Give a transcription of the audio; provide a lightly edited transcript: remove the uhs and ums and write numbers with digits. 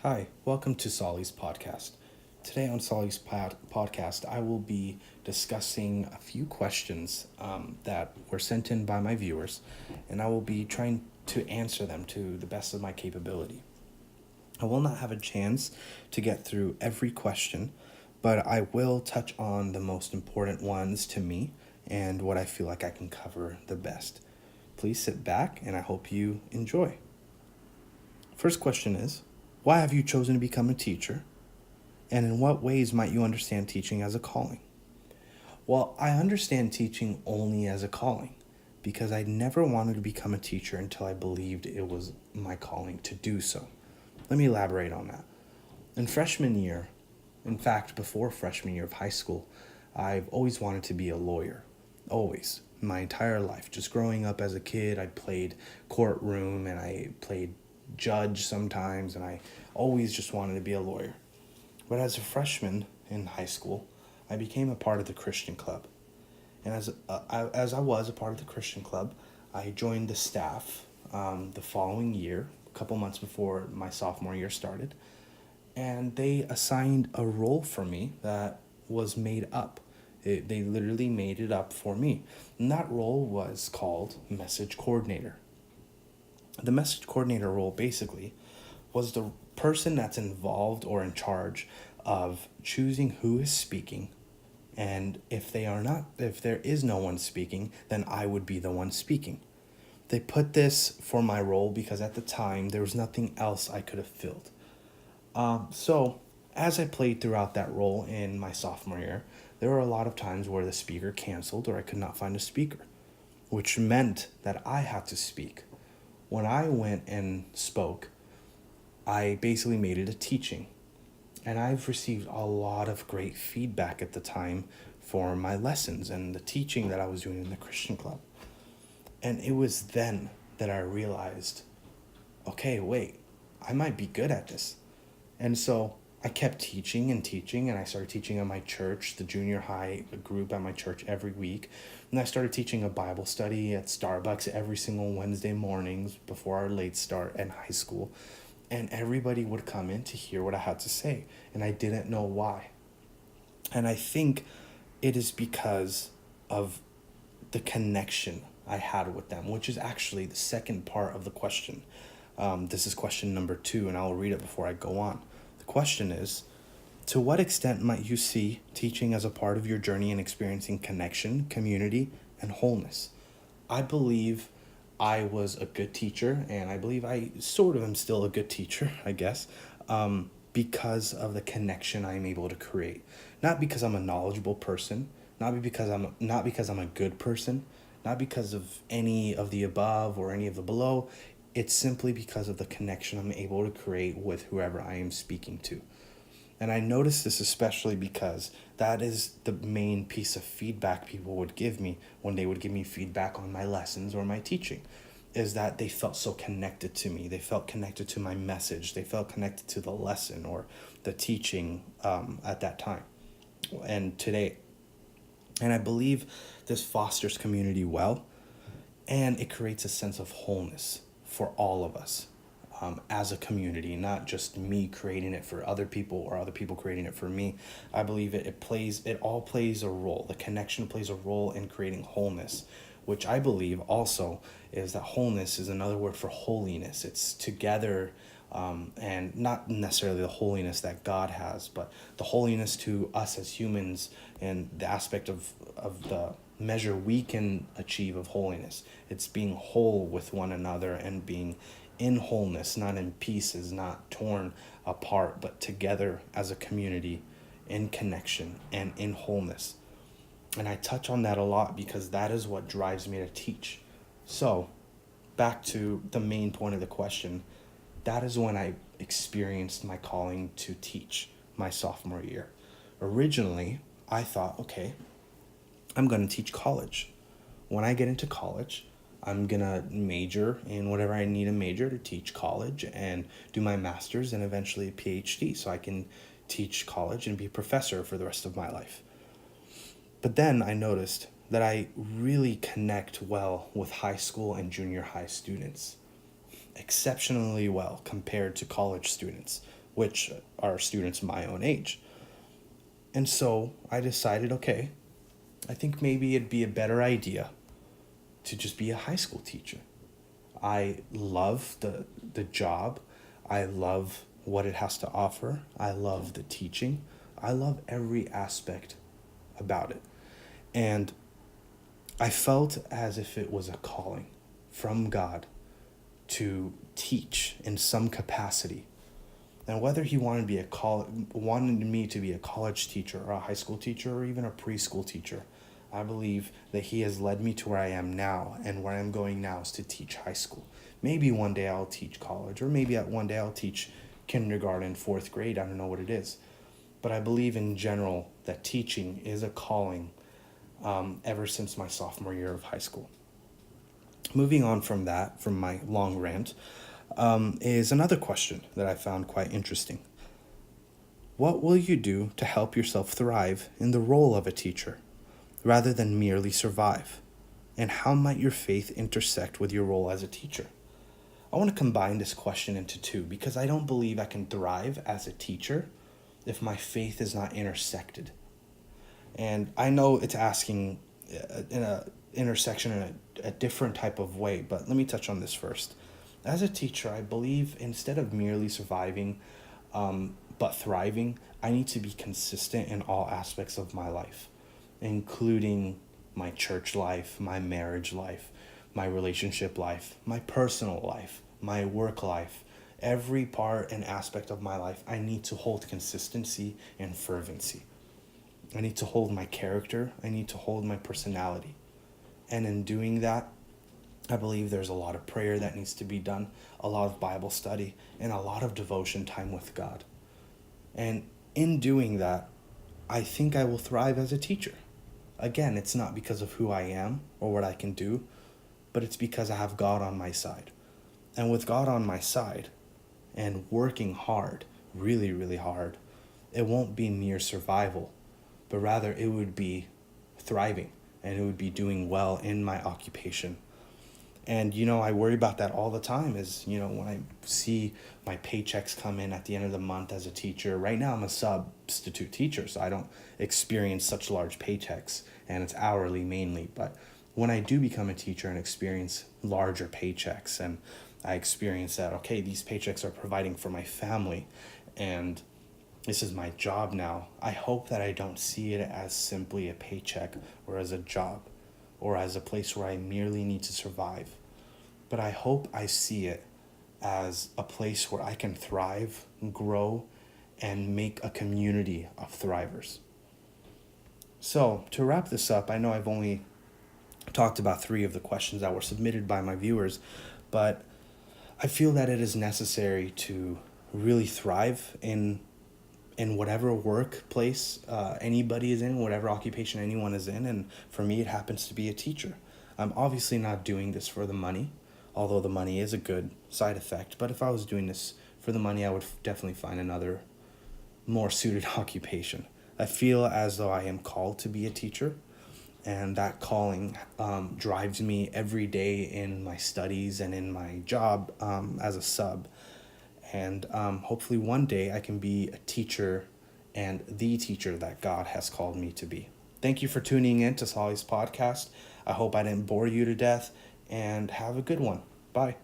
Hi, welcome to Soly's podcast. Today on Soly's podcast, I will be discussing a few questions that were sent in by my viewers, and I will be trying to answer them to the best of my capability. I will not have a chance to get through every question, but I will touch on the most important ones to me and what I feel like I can cover the best. Please sit back and I hope you enjoy. First question is, why have you chosen to become a teacher? And in what ways might you understand teaching as a calling? Well, I understand teaching only as a calling because I never wanted to become a teacher until I believed it was my calling to do so. Let me elaborate on that. In freshman year, in fact, before freshman year of high school, I've always wanted to be a lawyer. Always. My entire life. Just growing up as a kid, I played courtroom and I played judge sometimes, and I always just wanted to be a lawyer. But as a freshman in high school, I became a part of the Christian club. And as I was a part of the Christian club, I joined the staff the following year, a couple months before my sophomore year started. And they assigned a role for me that was made up. They literally made it up for me. And that role was called message coordinator. The message coordinator role basically was the person that's involved or in charge of choosing who is speaking, and if there is no one speaking, then I would be the one speaking. They put this for my role because at the time there was nothing else I could have filled. So as I played throughout that role in my sophomore year, there were a lot of times where the speaker canceled or I could not find a speaker, which meant that I had to speak. When I went and spoke, I basically made it a teaching. And I've received a lot of great feedback at the time for my lessons and the teaching that I was doing in the Christian club. And it was then that I realized, okay, wait, I might be good at this. And so I kept teaching and teaching, and I started teaching at my church, the junior high group at my church every week. And I started teaching a Bible study at Starbucks every single Wednesday mornings before our late start in high school. And everybody would come in to hear what I had to say, and I didn't know why. And I think it is because of the connection I had with them, which is actually the second part of the question. This is question number 2, and I'll read it before I go on. The question is, to what extent might you see teaching as a part of your journey in experiencing connection, community, and wholeness? I believe I was a good teacher, and I believe I sort of am still a good teacher, I guess, because of the connection I'm able to create. Not because I'm a knowledgeable person, not because I'm a good person, not because of any of the above or any of the below. It's simply because of the connection I'm able to create with whoever I am speaking to. And I noticed this especially because that is the main piece of feedback people would give me when they would give me feedback on my lessons or my teaching, is that they felt so connected to me. They felt connected to my message. They felt connected to the lesson or the teaching at that time and today. And I believe this fosters community well, and it creates a sense of wholeness for all of us as a community, not just me creating it for other people or other people creating it for me. I believe it all plays a role. The connection plays a role in creating wholeness, which I believe also is that wholeness is another word for holiness. It's together, and not necessarily the holiness that God has, but the holiness to us as humans and the aspect of the measure we can achieve of holiness. It's being whole with one another and being in wholeness, not in pieces, not torn apart, but together as a community in connection and in wholeness. And I touch on that a lot because that is what drives me to teach. So, back to the main point of the question, that is when I experienced my calling to teach my sophomore year. Originally, I thought, okay, I'm going to teach college. When I get into college, I'm going to major in whatever I need a major to teach college and do my master's and eventually a PhD so I can teach college and be a professor for the rest of my life. But then I noticed that I really connect well with high school and junior high students, exceptionally well compared to college students, which are students my own age. And so I decided, okay, I think maybe it'd be a better idea to just be a high school teacher. I love the job. I love what it has to offer. I love the teaching. I love every aspect about it. And I felt as if it was a calling from God to teach in some capacity. And whether he wanted me to be a college teacher or a high school teacher or even a preschool teacher, I believe that he has led me to where I am now, and where I'm going now is to teach high school. Maybe one day I'll teach college, or maybe one day I'll teach kindergarten, fourth grade. I don't know what it is. But I believe in general that teaching is a calling ever since my sophomore year of high school. Moving on from that, from my long rant, is another question that I found quite interesting. What will you do to help yourself thrive in the role of a teacher, rather than merely survive? And how might your faith intersect with your role as a teacher? I want to combine this question into two, because I don't believe I can thrive as a teacher if my faith is not intersected. And I know it's asking in a intersection in a different type of way, but let me touch on this first. As a teacher, I believe instead of merely surviving, but thriving, I need to be consistent in all aspects of my life, including my church life, my marriage life, my relationship life, my personal life, my work life. Every part and aspect of my life, I need to hold consistency and fervency. I need to hold my character. I need to hold my personality. And in doing that, I believe there's a lot of prayer that needs to be done, a lot of Bible study, and a lot of devotion time with God. And in doing that, I think I will thrive as a teacher. Again, it's not because of who I am or what I can do, but it's because I have God on my side. And with God on my side and working hard, really, really hard, it won't be mere survival, but rather it would be thriving, and it would be doing well in my occupation. And, I worry about that all the time is, when I see my paychecks come in at the end of the month as a teacher. Right now I'm a substitute teacher, so I don't experience such large paychecks, and it's hourly mainly. But when I do become a teacher and experience larger paychecks, and I experience that, okay, these paychecks are providing for my family, and this is my job now, I hope that I don't see it as simply a paycheck or as a job or as a place where I merely need to survive. But I hope I see it as a place where I can thrive, grow, and make a community of thrivers. So, to wrap this up, I know I've only talked about 3 of the questions that were submitted by my viewers, but I feel that it is necessary to really thrive in whatever workplace anybody is in, whatever occupation anyone is in. And for me, it happens to be a teacher. I'm obviously not doing this for the money, although the money is a good side effect. But if I was doing this for the money, I would definitely find another more suited occupation. I feel as though I am called to be a teacher, and that calling drives me every day in my studies and in my job as a sub. And hopefully one day I can be a teacher, and the teacher that God has called me to be. Thank you for tuning in to Soly's podcast. I hope I didn't bore you to death, and have a good one. Bye.